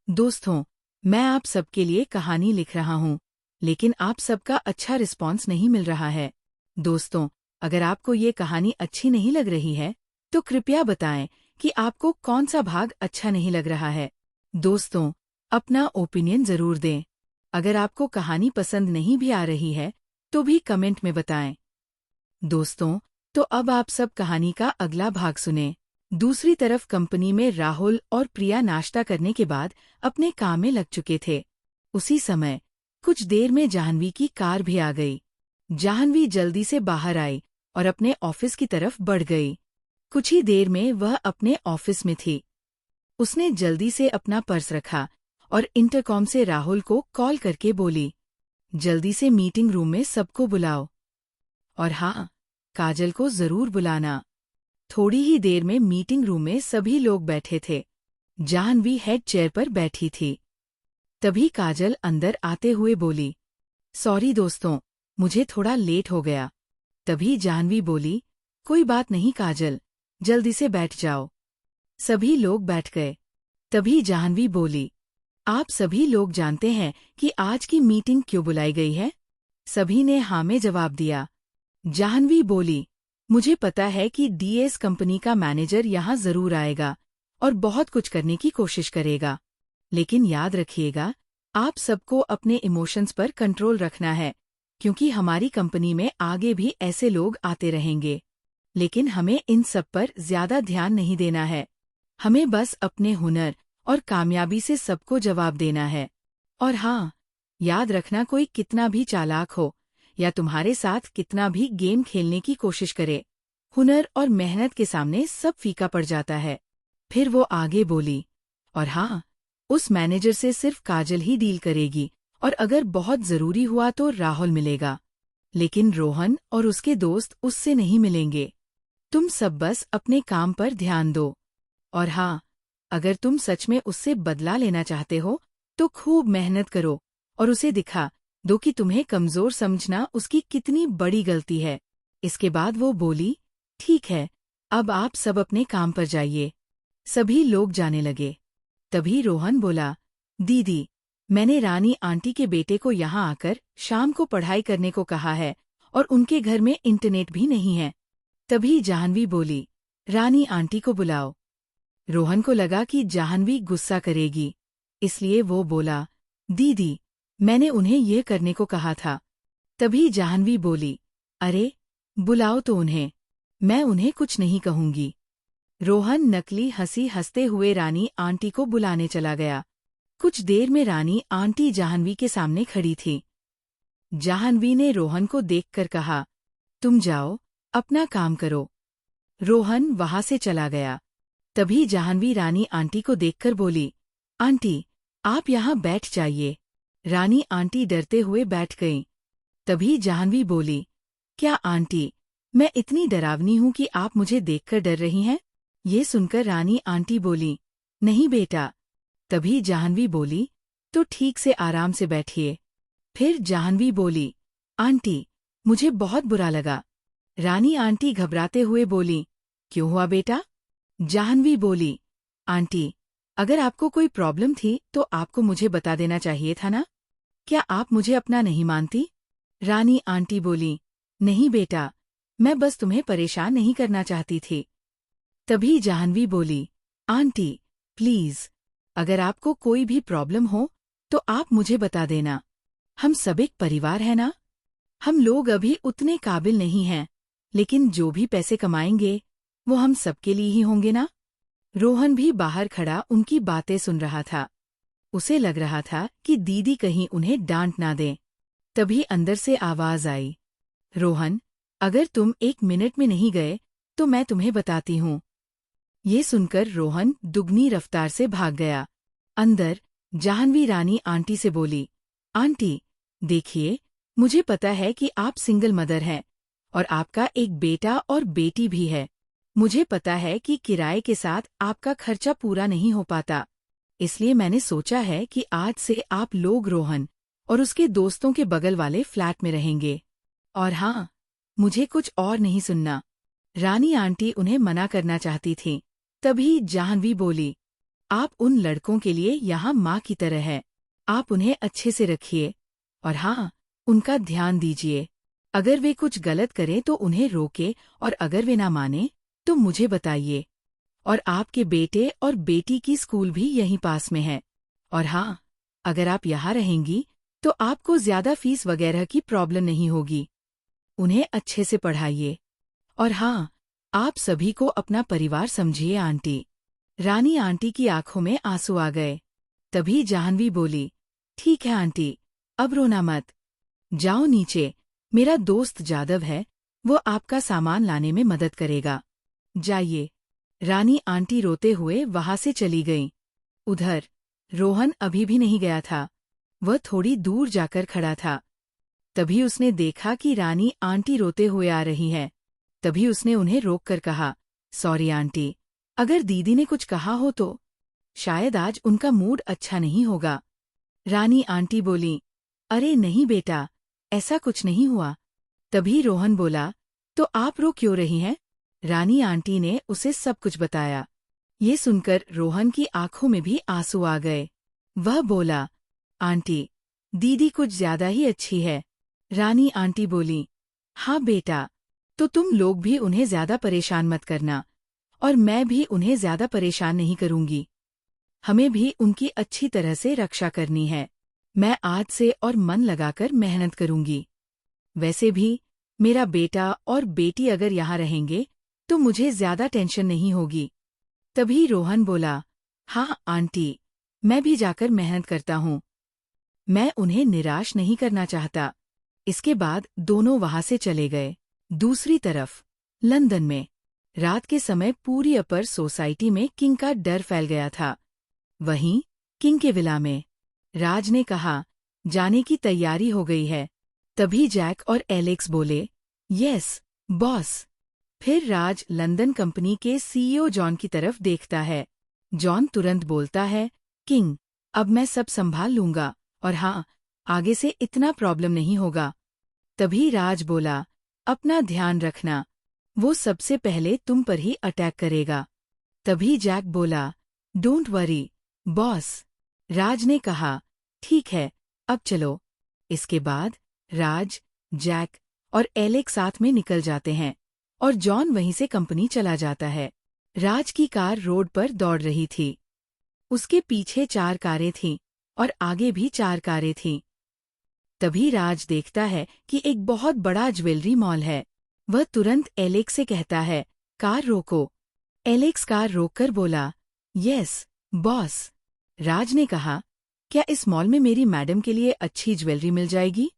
दोस्तों, मैं आप सबके लिए कहानी लिख रहा हूँ, लेकिन आप सबका अच्छा रिस्पॉन्स नहीं मिल रहा है। दोस्तों, अगर आपको ये कहानी अच्छी नहीं लग रही है, तो कृपया बताएं कि आपको कौन सा भाग अच्छा नहीं लग रहा है। दोस्तों, अपना ओपिनियन ज़रूर दें। अगर आपको कहानी पसंद नहीं भी आ रही है, तो भी कमेंट में बताएं। दोस्तों, तो अब आप सब कहानी का अगला भाग सुने। दूसरी तरफ कंपनी में राहुल और प्रिया नाश्ता करने के बाद अपने काम में लग चुके थे। उसी समय कुछ देर में जाह्नवी की कार भी आ गई। जाह्नवी जल्दी से बाहर आई और अपने ऑफिस की तरफ बढ़ गई। कुछ ही देर में वह अपने ऑफिस में थी। उसने जल्दी से अपना पर्स रखा और इंटरकॉम से राहुल को कॉल करके बोली, जल्दी से मीटिंग रूम में सबको बुलाओ। और हाँ, काजल को जरूर बुलाना। थोड़ी ही देर में मीटिंग रूम में सभी लोग बैठे थे। जाह्नवी हेड चेयर पर बैठी थी। तभी काजल अंदर आते हुए बोली, सॉरी दोस्तों, मुझे थोड़ा लेट हो गया। तभी जाह्नवी बोली, कोई बात नहीं काजल, जल्दी से बैठ जाओ। सभी लोग बैठ गए। तभी जाह्नवी बोली, आप सभी लोग जानते हैं कि आज की मीटिंग क्यों बुलाई गई है? सभी ने हाँ में जवाब दिया। जाह्नवी बोली, मुझे पता है कि डीएस कंपनी का मैनेजर यहाँ जरूर आएगा और बहुत कुछ करने की कोशिश करेगा। लेकिन याद रखिएगा, आप सबको अपने इमोशंस पर कंट्रोल रखना है, क्योंकि हमारी कंपनी में आगे भी ऐसे लोग आते रहेंगे। लेकिन हमें इन सब पर ज्यादा ध्यान नहीं देना है। हमें बस अपने हुनर और कामयाबी से सबको जवाब देना है। और हाँ, याद रखना, कोई कितना भी चालाक हो या तुम्हारे साथ कितना भी गेम खेलने की कोशिश करे, हुनर और मेहनत के सामने सब फीका पड़ जाता है। फिर वो आगे बोली, और हाँ, उस मैनेजर से सिर्फ काजल ही डील करेगी और अगर बहुत जरूरी हुआ तो राहुल मिलेगा। लेकिन रोहन और उसके दोस्त उससे नहीं मिलेंगे। तुम सब बस अपने काम पर ध्यान दो। और हाँ, अगर तुम सच में उससे बदला लेना चाहते हो, तो खूब मेहनत करो और उसे दिखा दो कि तुम्हें कमजोर समझना उसकी कितनी बड़ी गलती है। इसके बाद वो बोली, ठीक है, अब आप सब अपने काम पर जाइए। सभी लोग जाने लगे। तभी रोहन बोला, दीदी, मैंने रानी आंटी के बेटे को यहाँ आकर शाम को पढ़ाई करने को कहा है और उनके घर में इंटरनेट भी नहीं है। तभी जाह्नवी बोली, रानी आंटी को बुलाओ। रोहन को लगा कि जाह्नवी गुस्सा करेगी, इसलिए वो बोला, दीदी, मैंने उन्हें ये करने को कहा था। तभी जाह्नवी बोली, अरे, बुलाओ तो उन्हें, मैं उन्हें कुछ नहीं कहूंगी। रोहन नकली हंसी हंसते हुए रानी आंटी को बुलाने चला गया। कुछ देर में रानी आंटी जाह्नवी के सामने खड़ी थी। जाह्नवी ने रोहन को देखकर कहा, तुम जाओ, अपना काम करो। रोहन वहां से चला गया। तभी जाह्नवी रानी आंटी को देखकर बोली, आंटी, आप यहाँ बैठ जाइए। रानी आंटी डरते हुए बैठ गईं। तभी जाह्नवी बोली, क्या आंटी, मैं इतनी डरावनी हूँ कि आप मुझे देखकर डर रही हैं? ये सुनकर रानी आंटी बोली, नहीं बेटा। तभी जाह्नवी बोली, तो ठीक से आराम से बैठिए। फिर जाह्नवी बोली, आंटी, मुझे बहुत बुरा लगा। रानी आंटी घबराते हुए बोली, क्यों हुआ बेटा? जाह्नवी बोली, आंटी, अगर आपको कोई प्रॉब्लम थी तो आपको मुझे बता देना चाहिए था ना? क्या आप मुझे अपना नहीं मानती? रानी आंटी बोली, नहीं बेटा, मैं बस तुम्हें परेशान नहीं करना चाहती थी। तभी जाह्नवी बोली, आंटी, प्लीज, अगर आपको कोई भी प्रॉब्लम हो तो आप मुझे बता देना। हम सब एक परिवार है ना? हम लोग अभी उतने काबिल नहीं हैं, लेकिन जो भी पैसे कमाएंगे वो हम सबके लिए ही होंगे ना? रोहन भी बाहर खड़ा उनकी बातें सुन रहा था। उसे लग रहा था कि दीदी कहीं उन्हें डांट ना दें। तभी अंदर से आवाज आई, रोहन, अगर तुम 1 मिनट में नहीं गए तो मैं तुम्हें बताती हूँ। ये सुनकर रोहन दुगनी रफ्तार से भाग गया। अंदर जाह्नवी रानी आंटी से बोली, आंटी, देखिए, मुझे पता है कि आप सिंगल मदर हैं और आपका एक बेटा और बेटी भी है। मुझे पता है कि किराए के साथ आपका खर्चा पूरा नहीं हो पाता, इसलिए मैंने सोचा है कि आज से आप लोग रोहन और उसके दोस्तों के बगल वाले फ्लैट में रहेंगे। और हाँ, मुझे कुछ और नहीं सुनना। रानी आंटी उन्हें मना करना चाहती थीं। तभी जाह्नवी बोली, आप उन लड़कों के लिए यहाँ माँ की तरह है। आप उन्हें अच्छे से रखिए और हाँ, उनका ध्यान दीजिए। अगर वे कुछ गलत करें तो उन्हें रोके और अगर वे ना माने तो मुझे बताइए। और आपके बेटे और बेटी की स्कूल भी यहीं पास में है। और हाँ, अगर आप यहाँ रहेंगी तो आपको ज्यादा फीस वगैरह की प्रॉब्लम नहीं होगी। उन्हें अच्छे से पढ़ाइए। और हाँ, आप सभी को अपना परिवार समझिए आंटी। रानी आंटी की आंखों में आंसू आ गए। तभी जाह्नवी बोली, ठीक है आंटी, अब रोना मत। जाओ नीचे, मेरा दोस्त जादव है, वो आपका सामान लाने में मदद करेगा। जाइए। रानी आंटी रोते हुए वहां से चली गईं। उधर रोहन अभी भी नहीं गया था। वह थोड़ी दूर जाकर खड़ा था। तभी उसने देखा कि रानी आंटी रोते हुए आ रही है। तभी उसने उन्हें रोककर कहा, सॉरी आंटी, अगर दीदी ने कुछ कहा हो तो शायद आज उनका मूड अच्छा नहीं होगा। रानी आंटी बोली, अरे नहीं बेटा, ऐसा कुछ नहीं हुआ। तभी रोहन बोला, तो आप रो क्यों रही हैं? रानी आंटी ने उसे सब कुछ बताया। ये सुनकर रोहन की आंखों में भी आंसू आ गए। वह बोला, आंटी, दीदी कुछ ज्यादा ही अच्छी है। रानी आंटी बोली, हाँ बेटा, तो तुम लोग भी उन्हें ज्यादा परेशान मत करना और मैं भी उन्हें ज्यादा परेशान नहीं करूंगी। हमें भी उनकी अच्छी तरह से रक्षा करनी है। मैं आज से और मन लगाकर मेहनत करूंगी। वैसे भी मेरा बेटा और बेटी अगर यहाँ रहेंगे तो मुझे ज्यादा टेंशन नहीं होगी। तभी रोहन बोला, हाँ आंटी, मैं भी जाकर मेहनत करता हूँ। मैं उन्हें निराश नहीं करना चाहता। इसके बाद दोनों वहां से चले गए। दूसरी तरफ लंदन में रात के समय पूरी अपर सोसाइटी में किंग का डर फैल गया था। वहीं किंग के विला में राज ने कहा, जाने की तैयारी हो गई है। तभी जैक और एलेक्स बोले, यस बॉस। फिर राज लंदन कंपनी के सीईओ जॉन की तरफ देखता है। जॉन तुरंत बोलता है, किंग, अब मैं सब संभाल लूंगा और हाँ, आगे से इतना प्रॉब्लम नहीं होगा। तभी राज बोला, अपना ध्यान रखना, वो सबसे पहले तुम पर ही अटैक करेगा। तभी जैक बोला, डोंट वरी बॉस। राज ने कहा, ठीक है, अब चलो। इसके बाद राज, जैक और एलेक्स साथ में निकल जाते हैं और जॉन वहीं से कंपनी चला जाता है। राज की कार रोड पर दौड़ रही थी। उसके पीछे 4 कारें थीं और आगे भी 4 कारें थीं। तभी राज देखता है कि एक बहुत बड़ा ज्वेलरी मॉल है। वह तुरंत एलेक्स से कहता है, कार रोको। एलेक्स कार रोककर बोला, यस बॉस। राज ने कहा, क्या इस मॉल में मेरी मैडम के लिए अच्छी ज्वेलरी मिल जाएगी?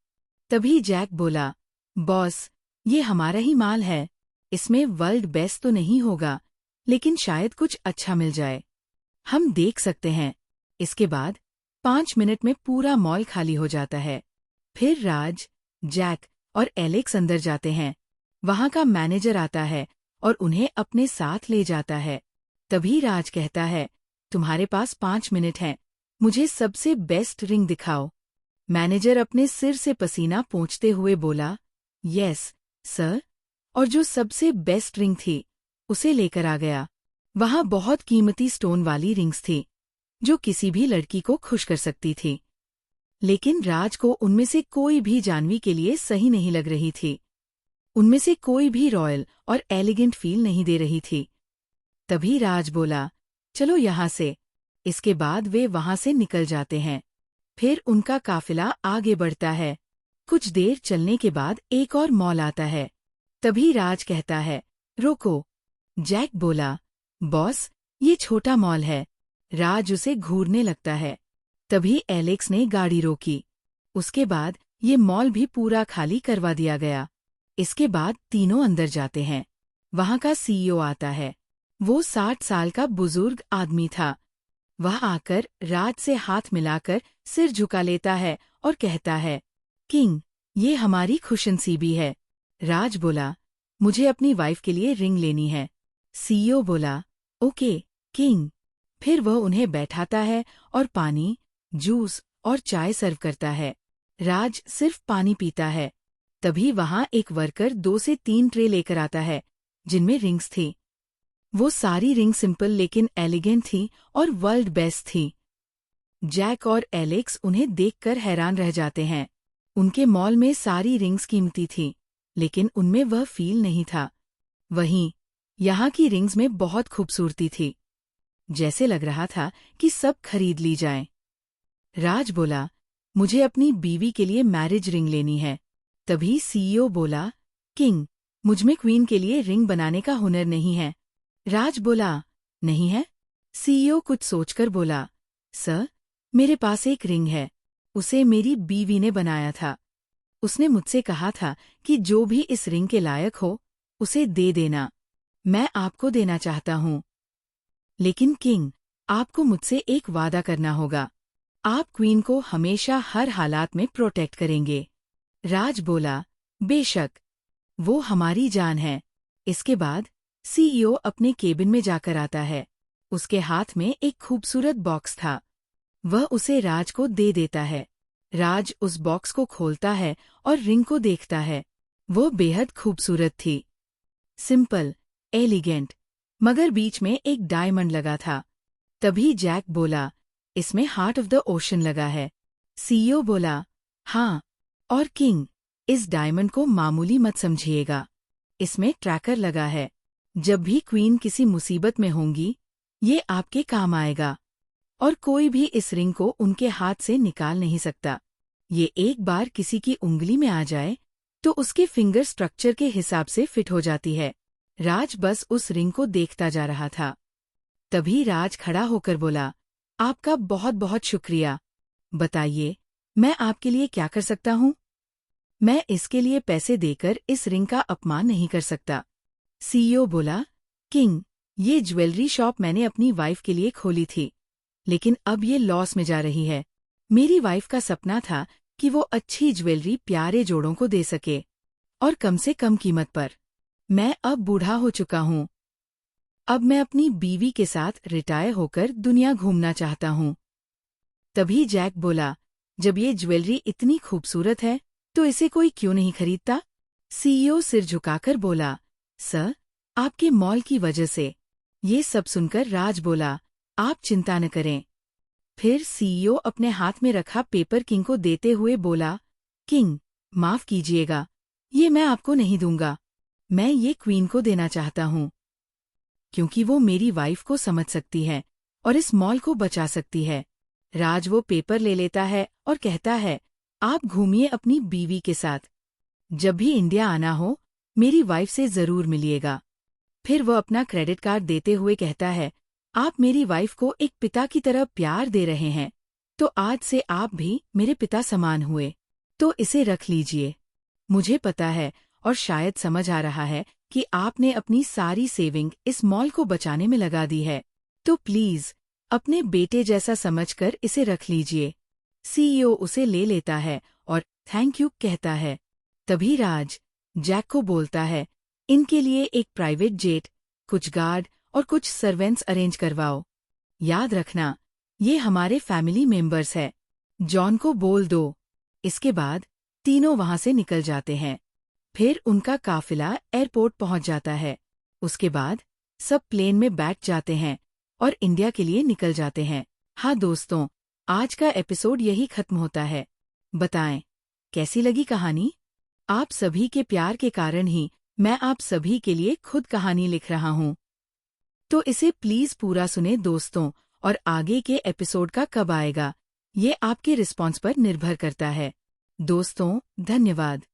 तभी जैक बोला, बॉस, ये हमारा ही माल है, इसमें वर्ल्ड बेस्ट तो नहीं होगा, लेकिन शायद कुछ अच्छा मिल जाए। हम देख सकते हैं। इसके बाद 5 मिनट में पूरा मॉल खाली हो जाता है। फिर राज, जैक और एलेक्स अंदर जाते हैं। वहां का मैनेजर आता है और उन्हें अपने साथ ले जाता है। तभी राज कहता है, तुम्हारे पास 5 मिनट हैं, मुझे सबसे बेस्ट रिंग दिखाओ। मैनेजर अपने सिर से पसीना पोंछते हुए बोला, यस सर, और जो सबसे बेस्ट रिंग थी उसे लेकर आ गया। वहां बहुत कीमती स्टोन वाली रिंग्स थी जो किसी भी लड़की को खुश कर सकती थी। लेकिन राज को उनमें से कोई भी जाह्नवी के लिए सही नहीं लग रही थी। उनमें से कोई भी रॉयल और एलिगेंट फील नहीं दे रही थी। तभी राज बोला, चलो यहाँ से। इसके बाद वे वहां से निकल जाते हैं। फिर उनका काफिला आगे बढ़ता है। कुछ देर चलने के बाद एक और मॉल आता है। तभी राज कहता है, रोको। जैक बोला, बॉस, ये छोटा मॉल है। राज उसे घूरने लगता है। तभी एलेक्स ने गाड़ी रोकी। उसके बाद ये मॉल भी पूरा खाली करवा दिया गया। इसके बाद तीनों अंदर जाते हैं। वहां का सीईओ आता है। वो 60 साल का बुजुर्ग आदमी था। वह आकर राज से हाथ मिलाकर सिर झुका लेता है और कहता है, किंग, ये हमारी खुशनसीबी है। राज बोला, मुझे अपनी वाइफ के लिए रिंग लेनी है। सीईओ बोला, ओके किंग। फिर वह उन्हें बैठाता है और पानी, जूस और चाय सर्व करता है। राज सिर्फ पानी पीता है। तभी वहां एक वर्कर 2 से 3 ट्रे लेकर आता है जिनमें रिंग्स थी। वो सारी रिंग सिंपल लेकिन एलिगेंट थी और वर्ल्ड बेस्ट थी। जैक और एलेक्स उन्हें देखकर हैरान रह जाते हैं। उनके मॉल में सारी रिंग्स कीमती थी, लेकिन उनमें वह फील नहीं था। वहीं यहाँ की रिंग्स में बहुत खूबसूरती थी, जैसे लग रहा था कि सब खरीद ली जाए। राज बोला, मुझे अपनी बीवी के लिए मैरिज रिंग लेनी है। तभी सीईओ बोला, किंग, मुझमें क्वीन के लिए रिंग बनाने का हुनर नहीं है। राज बोला, नहीं है? सीईओ कुछ सोचकर बोला, सर, मेरे पास एक रिंग है। उसे मेरी बीवी ने बनाया था। उसने मुझसे कहा था कि जो भी इस रिंग के लायक हो, उसे दे देना। मैं आपको देना चाहता हूँ। लेकिन किंग, आपको मुझसे एक वादा करना होगा। आप क्वीन को हमेशा हर हालात में प्रोटेक्ट करेंगे। राज बोला, बेशक, वो हमारी जान है। इसके बाद सीईओ अपने केबिन में जाकर आता है। उसके हाथ में एक खूबसूरत बॉक्स था। वह उसे राज को दे देता है। राज उस बॉक्स को खोलता है और रिंग को देखता है। वो बेहद खूबसूरत थी, सिंपल, एलिगेंट, मगर बीच में एक डायमंड लगा था। तभी जैक बोला, इसमें हार्ट ऑफ द ओशन लगा है। सीईओ बोला, हाँ, और किंग, इस डायमंड को मामूली मत समझिएगा। इसमें ट्रैकर लगा है। जब भी क्वीन किसी मुसीबत में होंगी, ये आपके काम आएगा। और कोई भी इस रिंग को उनके हाथ से निकाल नहीं सकता। ये एक बार किसी की उंगली में आ जाए, तो उसके फिंगर स्ट्रक्चर के हिसाब से फिट हो जाती है। राज बस उस रिंग को देखता जा रहा था। तभी राज खड़ा होकर बोला, आपका बहुत बहुत शुक्रिया। बताइए, मैं आपके लिए क्या कर सकता हूँ? मैं इसके लिए पैसे देकर इस रिंग का अपमान नहीं कर सकता। सीईओ बोला, किंग, ये ज्वेलरी शॉप मैंने अपनी वाइफ के लिए खोली थी, लेकिन अब ये लॉस में जा रही है। मेरी वाइफ का सपना था कि वो अच्छी ज्वेलरी प्यारे जोड़ों को दे सके, और कम से कम कीमत पर। मैं अब बूढ़ा हो चुका हूँ। अब मैं अपनी बीवी के साथ रिटायर होकर दुनिया घूमना चाहता हूँ। तभी जैक बोला, जब ये ज्वेलरी इतनी खूबसूरत है, तो इसे कोई क्यों नहीं खरीदता? सीईओ सिर झुकाकर बोला, सर, आपके मॉल की वजह से। ये सब सुनकर राज बोला, आप चिंता न करें। फिर सीईओ अपने हाथ में रखा पेपर किंग को देते हुए बोला, किंग, माफ कीजिएगा, ये मैं आपको नहीं दूंगा। मैं ये क्वीन को देना चाहता हूँ, क्योंकि वो मेरी वाइफ को समझ सकती है और इस मॉल को बचा सकती है। राज वो पेपर ले लेता है और कहता है, आप घूमिए अपनी बीवी के साथ। जब भी इंडिया आना हो, मेरी वाइफ से जरूर मिलिएगा। फिर वो अपना क्रेडिट कार्ड देते हुए कहता है, आप मेरी वाइफ को एक पिता की तरह प्यार दे रहे हैं, तो आज से आप भी मेरे पिता समान हुए। तो इसे रख लीजिए। मुझे पता है और शायद समझ आ रहा है कि आपने अपनी सारी सेविंग इस मॉल को बचाने में लगा दी है, तो प्लीज अपने बेटे जैसा समझकर इसे रख लीजिए। सीईओ उसे ले लेता है और थैंक यू कहता है। तभी राज जैक को बोलता है, इनके लिए एक प्राइवेट जेट, कुछ गार्ड और कुछ सर्वेंट्स अरेंज करवाओ। याद रखना, ये हमारे फैमिली मेंबर्स है। जॉन को बोल दो। इसके बाद तीनों वहां से निकल जाते हैं। फिर उनका काफिला एयरपोर्ट पहुंच जाता है। उसके बाद सब प्लेन में बैठ जाते हैं और इंडिया के लिए निकल जाते हैं। हाँ दोस्तों, आज का एपिसोड यही खत्म होता है। बताएं, कैसी लगी कहानी? आप सभी के प्यार के कारण ही मैं आप सभी के लिए खुद कहानी लिख रहा हूँ। तो इसे प्लीज पूरा सुने दोस्तों, और आगे के एपिसोड का कब आएगा, ये आपके रिस्पॉन्स पर निर्भर करता है। दोस्तों, धन्यवाद।